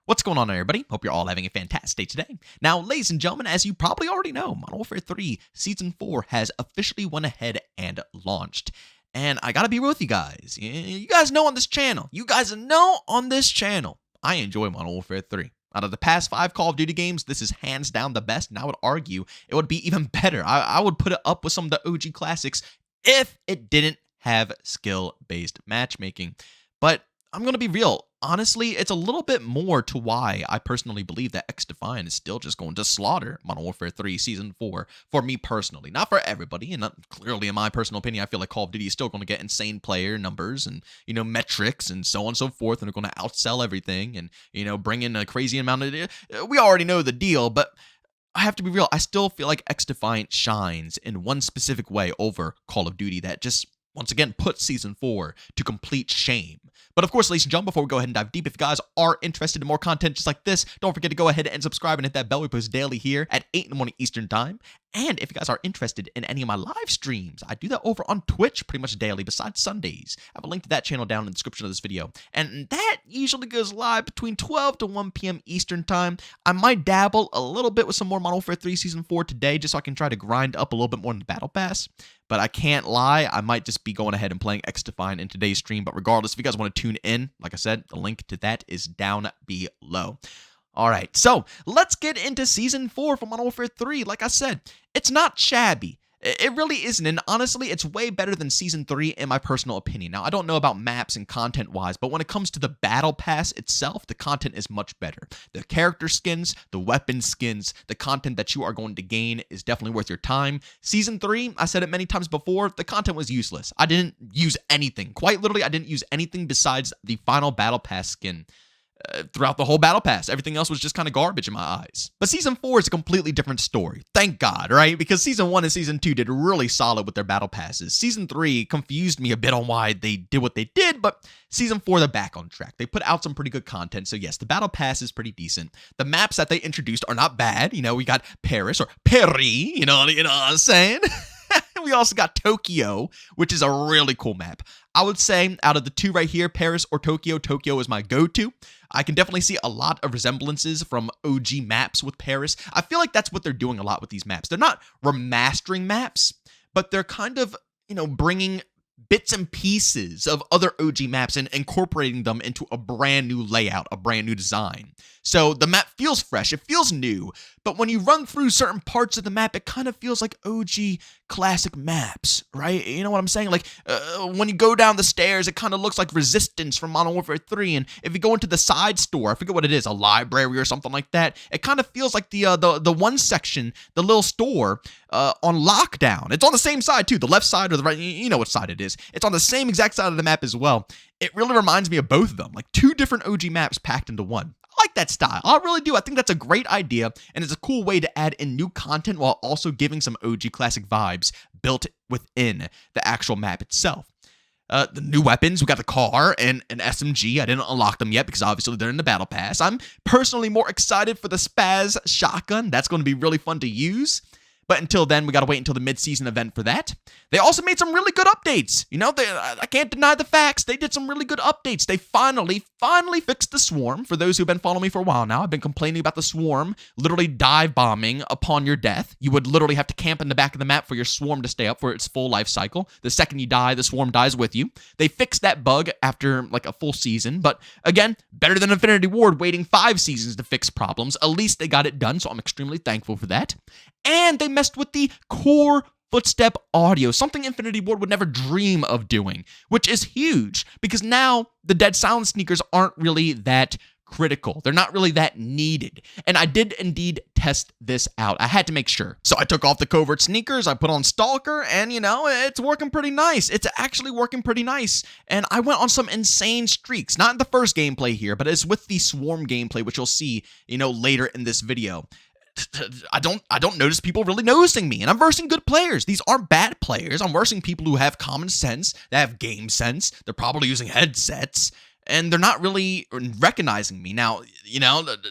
What's going on, everybody? Hope you're all having a fantastic day today. Now, ladies and gentlemen, as you probably already know, Modern Warfare 3 Season 4 has officially went ahead and launched. And I gotta be real with you guys. You guys know on this channel, I enjoy Modern Warfare 3. Out of the past 5 Call of Duty games, this is hands down the best, and I would argue it would be even better. I would put it up with some of the OG classics if it didn't have skill-based matchmaking. But I'm going to be real. Honestly, it's a little bit more to why I personally believe that Xdefiant is still just going to slaughter Modern Warfare 3 Season 4 for me personally. Not for everybody, and clearly in my personal opinion, I feel like Call of Duty is still going to get insane player numbers and, metrics and so on and so forth, and they're going to outsell everything and, bring in a crazy amount of... We already know the deal, but I have to be real. I still feel like Xdefiant shines in one specific way over Call of Duty that just, once again, puts Season 4 to complete shame. But of course, ladies and gentlemen, before we go ahead and dive deep, if you guys are interested in more content just like this, don't forget to go ahead and subscribe and hit that bell. We post daily here at 8 in the morning Eastern Time. And if you guys are interested in any of my live streams, I do that over on Twitch pretty much daily besides Sundays. I have a link to that channel down in the description of this video. And that usually goes live between 12 to 1 p.m. Eastern Time. I might dabble a little bit with some more Modern Warfare 3 Season 4 today just so I can try to grind up a little bit more in the Battle Pass. But I can't lie, I might just be going ahead and playing Xdefiant in today's stream. But regardless, if you guys want to tune in, like I said, the link to that is down below. All right, so let's get into Season 4 for Modern Warfare 3. Like I said, it's not shabby. It really isn't, and honestly, it's way better than Season 3 in my personal opinion. Now, I don't know about maps and content-wise, but when it comes to the Battle Pass itself, the content is much better. The character skins, the weapon skins, the content that you are going to gain is definitely worth your time. Season 3, I said it many times before, the content was useless. I didn't use anything. Quite literally, I didn't use anything besides the final Battle Pass skin. Throughout the whole Battle Pass. Everything else was just kind of garbage in my eyes. But Season 4 is a completely different story. Thank God, right? Because Season 1 and Season 2 did really solid with their Battle Passes. Season 3 confused me a bit on why they did what they did, but Season 4, they're back on track. They put out some pretty good content, so yes, the Battle Pass is pretty decent. The maps that they introduced are not bad. We got Paris, or Paris, you know what I'm saying? We also got Tokyo, which is a really cool map. I would say out of the two right here, Paris or Tokyo, Tokyo is my go-to. I can definitely see a lot of resemblances from OG maps with Paris. I feel like that's what they're doing a lot with these maps. They're not remastering maps, but they're kind of, bringing bits and pieces of other OG maps and incorporating them into a brand new layout, a brand new design. So the map feels fresh, it feels new, but when you run through certain parts of the map, it kind of feels like OG classic maps, right? You know what I'm saying? Like, when you go down the stairs, it kind of looks like Resistance from Modern Warfare 3, and if you go into the side store, I forget what it is, a library or something like that, it kind of feels like the one section, the little store on Lockdown. It's on the same side, too, the left side or the right, you know what side it is. It's on the same exact side of the map as well. It really reminds me of both of them, like 2 different OG maps packed into one. I like that style. I really do. I think that's a great idea, and it's a cool way to add in new content while also giving some OG classic vibes built within the actual map itself. The new weapons, we got the car and an SMG. I didn't unlock them yet because obviously they're in the Battle Pass. I'm personally more excited for the Spaz shotgun. That's going to be really fun to use. But until then, we got to wait until the mid-season event for that. They also made some really good updates. I can't deny the facts. They did some really good updates. They finally fixed the Swarm. For those who've been following me for a while now, I've been complaining about the Swarm literally dive bombing upon your death. You would literally have to camp in the back of the map for your Swarm to stay up for its full life cycle. The second you die, the Swarm dies with you. They fixed that bug after like a full season. But again, better than Infinity Ward waiting 5 seasons to fix problems. At least they got it done, so I'm extremely thankful for that. And they messed with the core footstep audio, something Infinity Ward would never dream of doing, which is huge because now the dead silence sneakers aren't really that critical. They're not really that needed. And I did indeed test this out. I had to make sure. So I took off the covert sneakers, I put on Stalker, and it's working pretty nice. It's actually working pretty nice. And I went on some insane streaks, not in the first gameplay here, but it's with the Swarm gameplay, which you'll see, later in this video. I don't notice people really noticing me, and I'm versing good players. These aren't bad players. I'm versing people who have common sense, that have game sense. They're probably using headsets, and they're not really recognizing me. Now,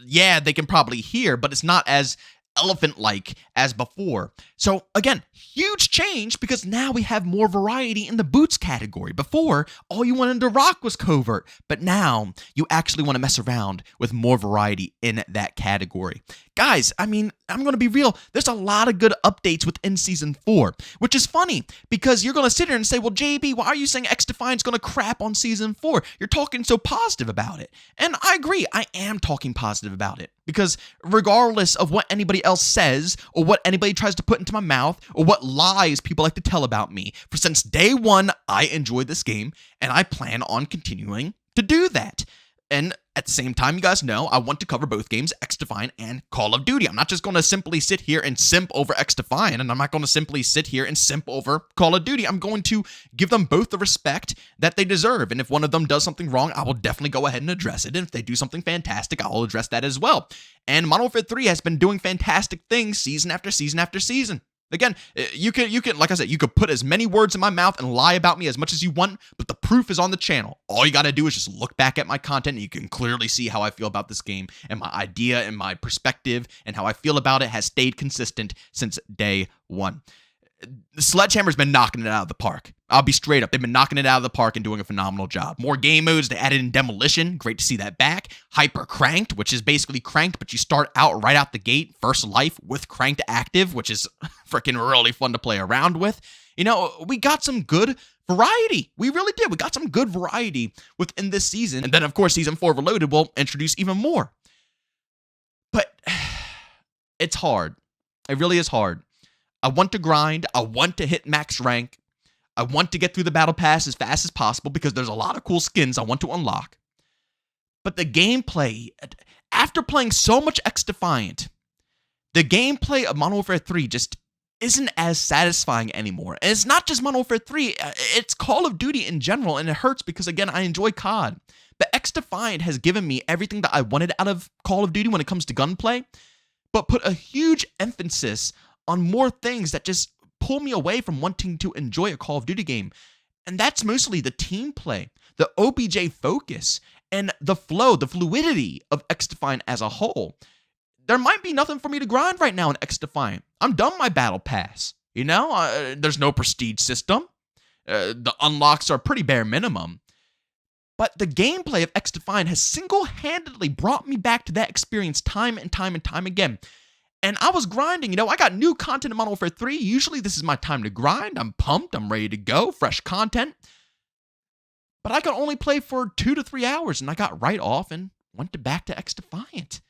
yeah, they can probably hear, but it's not as elephant-like as before. So again, huge change because now we have more variety in the boots category. Before, all you wanted to rock was covert, but now you actually want to mess around with more variety in that category. Guys, I mean, I'm going to be real. There's a lot of good updates within Season 4, which is funny because you're going to sit here and say, well, JB, why are you saying Xdefiant's going to crap on Season 4? You're talking so positive about it. And I agree. I am talking positive about it because regardless of what anybody else says or what anybody tries to put into my mouth or what lies people like to tell about me, for since day one, I enjoyed this game and I plan on continuing to do that. And at the same time, you guys know I want to cover both games, Xdefiant and Call of Duty. I'm not just going to simply sit here and simp over Xdefiant, and I'm not going to simply sit here and simp over Call of Duty. I'm going to give them both the respect that they deserve, and if one of them does something wrong, I will definitely go ahead and address it, and if they do something fantastic, I'll address that as well. And Modern Warfare 3 has been doing fantastic things season after season after season. Again, you can, like I said, you could put as many words in my mouth and lie about me as much as you want, but the proof is on the channel. All you got to do is just look back at my content and you can clearly see how I feel about this game, and my idea and my perspective and how I feel about it has stayed consistent since day one. Sledgehammer's been knocking it out of the park. I'll be straight up. They've been knocking it out of the park and doing a phenomenal job. More game modes. They added in Demolition. Great to see that back. Hyper Cranked, which is basically cranked, but you start out right out the gate, first life, with cranked active, which is freaking really fun to play around with. You know, we got some good variety. We really did. We got some good variety within this season. And then, of course, Season 4 Reloaded will introduce even more. But it's hard. It really is hard. I want to grind. I want to hit max rank. I want to get through the battle pass as fast as possible because there's a lot of cool skins I want to unlock. But the gameplay, after playing so much Xdefiant, the gameplay of Modern Warfare 3 just isn't as satisfying anymore. And it's not just Modern Warfare 3, it's Call of Duty in general, and it hurts because, again, I enjoy COD. But Xdefiant has given me everything that I wanted out of Call of Duty when it comes to gunplay, but put a huge emphasis on more things that just pull me away from wanting to enjoy a Call of Duty game. And that's mostly the team play, the OBJ focus, and the flow, the fluidity of Xdefiant as a whole. There might be nothing for me to grind right now in Xdefiant. I'm done my battle pass. You know, there's no prestige system. The unlocks are pretty bare minimum. But the gameplay of Xdefiant has single-handedly brought me back to that experience time and time and time again. And I was grinding, you know, I got new content in Modern Warfare 3. Usually this is my time to grind. I'm pumped, I'm ready to go, fresh content. But I could only play for 2 to 3 hours, and I got right off and went back to Xdefiant.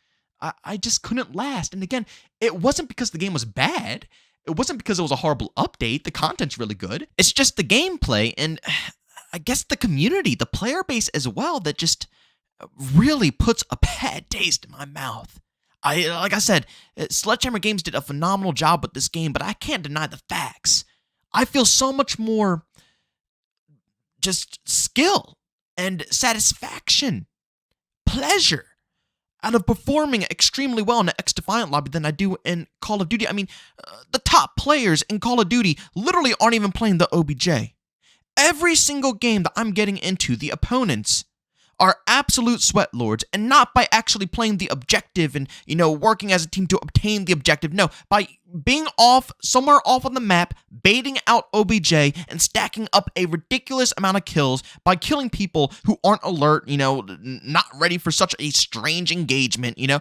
I just couldn't last. And again, it wasn't because the game was bad. It wasn't because it was a horrible update. The content's really good. It's just the gameplay and I guess the community, the player base as well, that just really puts a bad taste in my mouth. Like I said, Sledgehammer Games did a phenomenal job with this game, but I can't deny the facts. I feel so much more just skill and satisfaction, pleasure out of performing extremely well in the Xdefiant lobby than I do in Call of Duty. I mean, the top players in Call of Duty literally aren't even playing the OBJ. Every single game that I'm getting into, the opponents are absolute sweat lords, and not by actually playing the objective and, you know, working as a team to obtain the objective. No, by being somewhere off on the map, baiting out OBJ and stacking up a ridiculous amount of kills by killing people who aren't alert, you know, not ready for such a strange engagement, you know.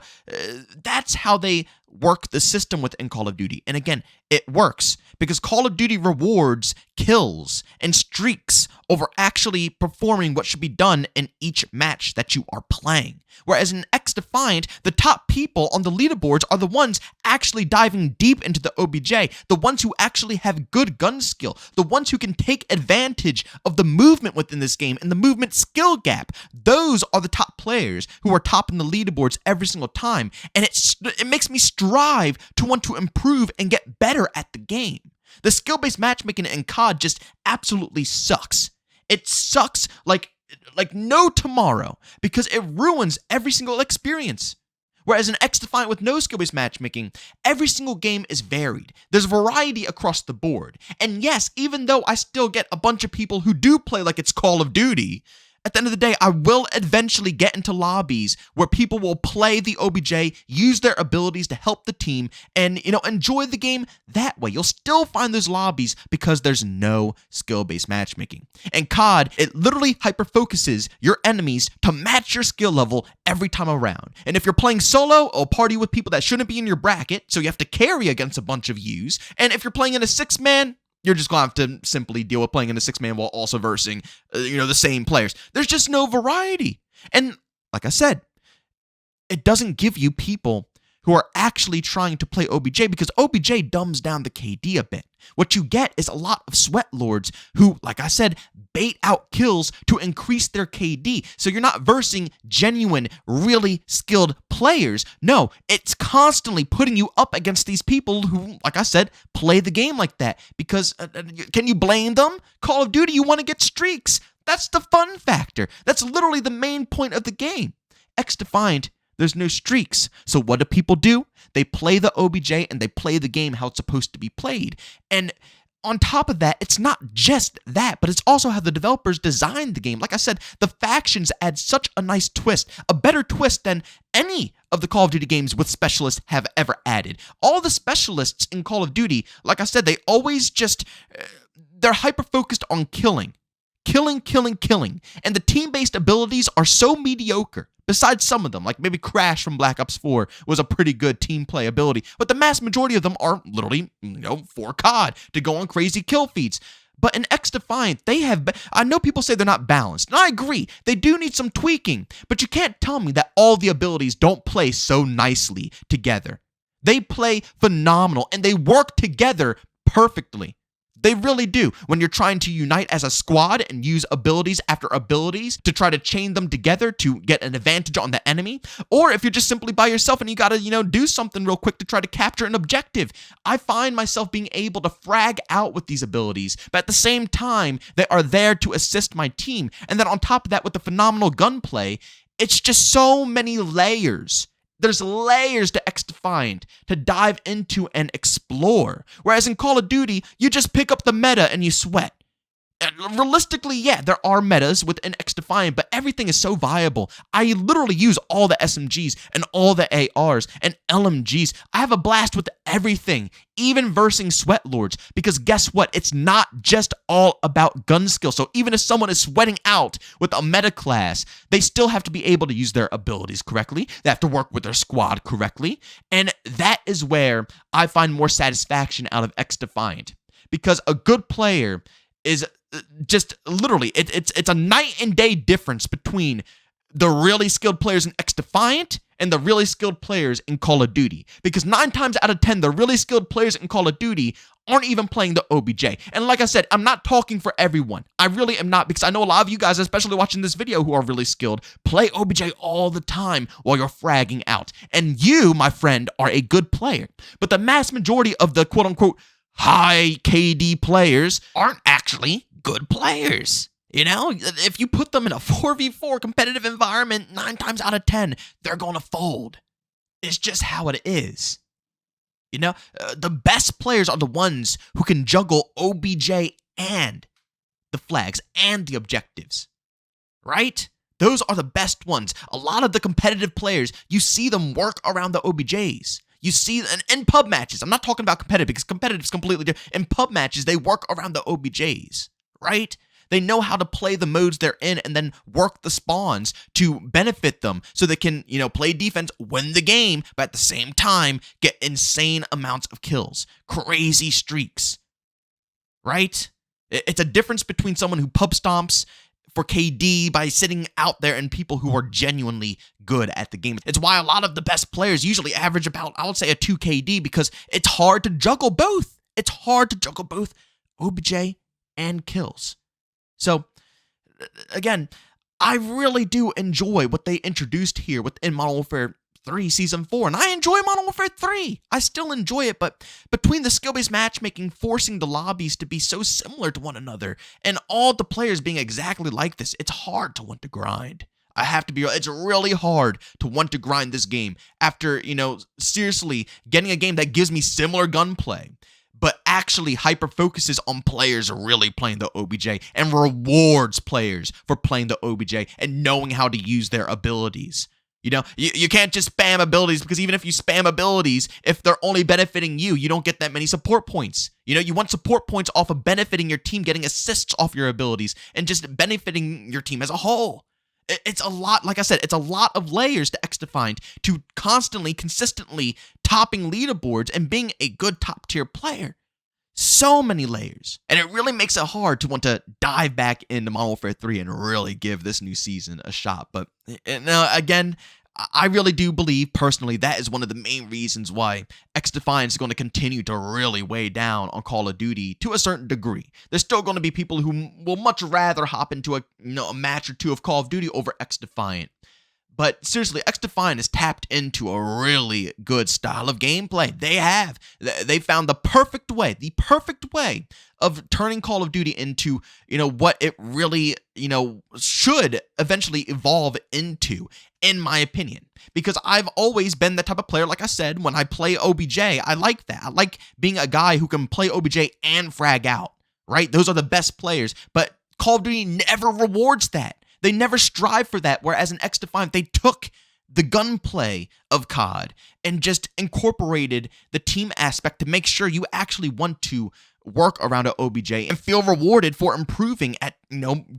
That's how they work the system within Call of Duty. And again, it works because Call of Duty rewards kills and streaks over actually performing what should be done in each match that you are playing. Whereas in Xdefiant, the top people on the leaderboards are the ones actually diving deep into the OBJ, the ones who actually have good gun skill, the ones who can take advantage of the movement within this game and the movement skill gap. Those are the top players who are topping the leaderboards every single time, and it makes me strive to want to improve and get better at the game. The skill-based matchmaking in COD just absolutely sucks. It sucks like no tomorrow because it ruins every single experience. Whereas in Xdefiant with no skill-based matchmaking, every single game is varied. There's variety across the board. And yes, even though I still get a bunch of people who do play like it's Call of Duty, at the end of the day, I will eventually get into lobbies where people will play the OBJ, use their abilities to help the team, and, enjoy the game that way. You'll still find those lobbies because there's no skill-based matchmaking. And COD, it literally hyper-focuses your enemies to match your skill level every time around. And if you're playing solo, it'll party with people that shouldn't be in your bracket, so you have to carry against a bunch of yous. And if you're playing in a 6-man, you're just going to have to simply deal with playing in a 6-man while also versing, the same players. There's just no variety. And like I said, it doesn't give you people who are actually trying to play OBJ because OBJ dumbs down the KD a bit. What you get is a lot of sweat lords who, like I said, bait out kills to increase their KD. So you're not versing genuine, really skilled players. No, it's constantly putting you up against these people who, like I said, play the game like that. Because can you blame them? Call of Duty, you want to get streaks. That's the fun factor. That's literally the main point of the game. Xdefiant, there's no streaks. So what do people do? They play the OBJ and they play the game how it's supposed to be played. And on top of that, it's not just that, but it's also how the developers designed the game. Like I said, the factions add such a nice twist, a better twist than any of the Call of Duty games with specialists have ever added. All the specialists in Call of Duty, like I said, they always just, they're hyper-focused on killing. Killing. And the team-based abilities are so mediocre. Besides some of them, like maybe Crash from Black Ops 4 was a pretty good team play ability, but the mass majority of them are literally, for COD to go on crazy kill feeds. But in Xdefiant, I know people say they're not balanced, and I agree, they do need some tweaking, but you can't tell me that all the abilities don't play so nicely together. They play phenomenal, and they work together perfectly. They really do. When you're trying to unite as a squad and use abilities after abilities to try to chain them together to get an advantage on the enemy, or if you're just simply by yourself and you gotta, do something real quick to try to capture an objective. I find myself being able to frag out with these abilities, but at the same time, they are there to assist my team. And then on top of that, with the phenomenal gunplay, it's just so many layers. There's layers to Xdefiant to dive into and explore. Whereas in Call of Duty, you just pick up the meta and you sweat. And realistically, yeah, there are metas within Xdefiant, but everything is so viable. I literally use all the SMGs and all the ARs and LMGs. I have a blast with everything, even versing sweat lords, because guess what? It's not just all about gun skill. So even if someone is sweating out with a meta class, they still have to be able to use their abilities correctly. They have to work with their squad correctly. And that is where I find more satisfaction out of Xdefiant, because a good player is just literally, it's a night and day difference between the really skilled players in Xdefiant and the really skilled players in Call of Duty. Because 9 times out of 10, the really skilled players in Call of Duty aren't even playing the OBJ. And like I said, I'm not talking for everyone. I really am not, because I know a lot of you guys, especially watching this video who are really skilled, play OBJ all the time while you're fragging out. And you, my friend, are a good player. But the mass majority of the quote-unquote high KD players aren't actually good players. If you put them in a 4v4 competitive environment, 9 times out of 10, they're going to fold. It's just how it is. The best players are the ones who can juggle OBJ and the flags and the objectives, right? Those are the best ones. A lot of the competitive players, you see them work around the OBJs. You see, in pub matches, I'm not talking about competitive because competitive is completely different. In pub matches, they work around the OBJs, right? They know how to play the modes they're in and then work the spawns to benefit them so they can, play defense, win the game, but at the same time, get insane amounts of kills, crazy streaks, right? It's a difference between someone who pub stomps for KD by sitting out there and people who are genuinely good at the game. It's why a lot of the best players usually average about, I would say, a 2 KD, because it's hard to juggle both. It's hard to juggle both OBJ and kills. So, again, I really do enjoy what they introduced here within Modern Warfare 3 Season 4, and I enjoy Modern Warfare 3. I still enjoy it, but between the skill-based matchmaking forcing the lobbies to be so similar to one another, and all the players being exactly like this, it's hard to want to grind. I have to be real, it's really hard to want to grind this game after, seriously getting a game that gives me similar gunplay, but actually hyper-focuses on players really playing the OBJ and rewards players for playing the OBJ and knowing how to use their abilities. You know, you can't just spam abilities, because even if you spam abilities, if they're only benefiting you, you don't get that many support points. You know, you want support points off of benefiting your team, getting assists off your abilities, and just benefiting your team as a whole. It's a lot, like I said, it's a lot of layers to Xdefiant, to constantly, consistently topping leaderboards and being a good top tier player. So many layers. And it really makes it hard to want to dive back into Modern Warfare 3 and really give this new season a shot. But again, I really do believe, personally, that is one of the main reasons why Xdefiant is going to continue to really weigh down on Call of Duty to a certain degree. There's still going to be people who will much rather hop into a match or two of Call of Duty over Xdefiant. But seriously, Xdefiant has tapped into a really good style of gameplay. They have. They found the perfect way of turning Call of Duty into, what it really, should eventually evolve into, in my opinion. Because I've always been the type of player, like I said, when I play OBJ, I like that. I like being a guy who can play OBJ and frag out, right? Those are the best players. But Call of Duty never rewards that. They never strive for that, whereas in Xdefiant, they took the gunplay of COD and just incorporated the team aspect to make sure you actually want to work around an OBJ and feel rewarded for improving at,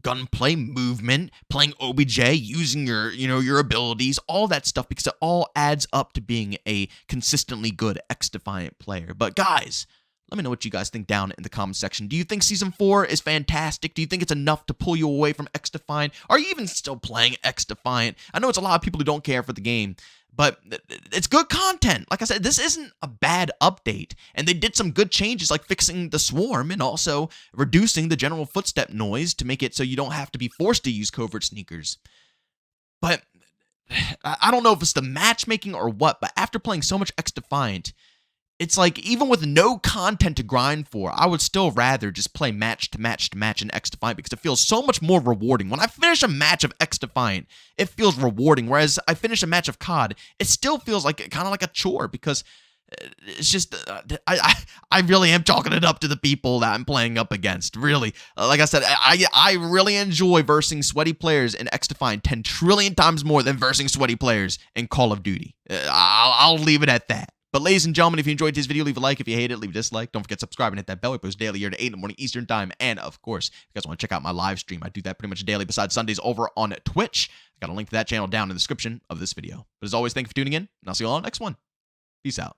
gunplay, movement, playing OBJ, using your abilities, all that stuff, because it all adds up to being a consistently good Xdefiant player. But guys, let me know what you guys think down in the comment section. Do you think Season 4 is fantastic? Do you think it's enough to pull you away from Xdefiant? Are you even still playing Xdefiant? I know it's a lot of people who don't care for the game, but it's good content. Like I said, this isn't a bad update, and they did some good changes like fixing the swarm and also reducing the general footstep noise to make it so you don't have to be forced to use covert sneakers. But I don't know if it's the matchmaking or what, but after playing so much Xdefiant, it's like, even with no content to grind for, I would still rather just play match to match to match in Xdefiant, because it feels so much more rewarding. When I finish a match of Xdefiant, it feels rewarding, whereas I finish a match of COD, it still feels like kind of like a chore, because it's just, I really am chalking it up to the people that I'm playing up against, really. Like I said, I really enjoy versing sweaty players in Xdefiant 10 trillion times more than versing sweaty players in Call of Duty. I'll leave it at that. But ladies and gentlemen, if you enjoyed this video, leave a like. If you hate it, leave a dislike. Don't forget to subscribe and hit that bell. We post daily here at 8 in the morning Eastern time. And of course, if you guys want to check out my live stream, I do that pretty much daily besides Sundays over on Twitch. I got a link to that channel down in the description of this video. But as always, thank you for tuning in, and I'll see you all on the next one. Peace out.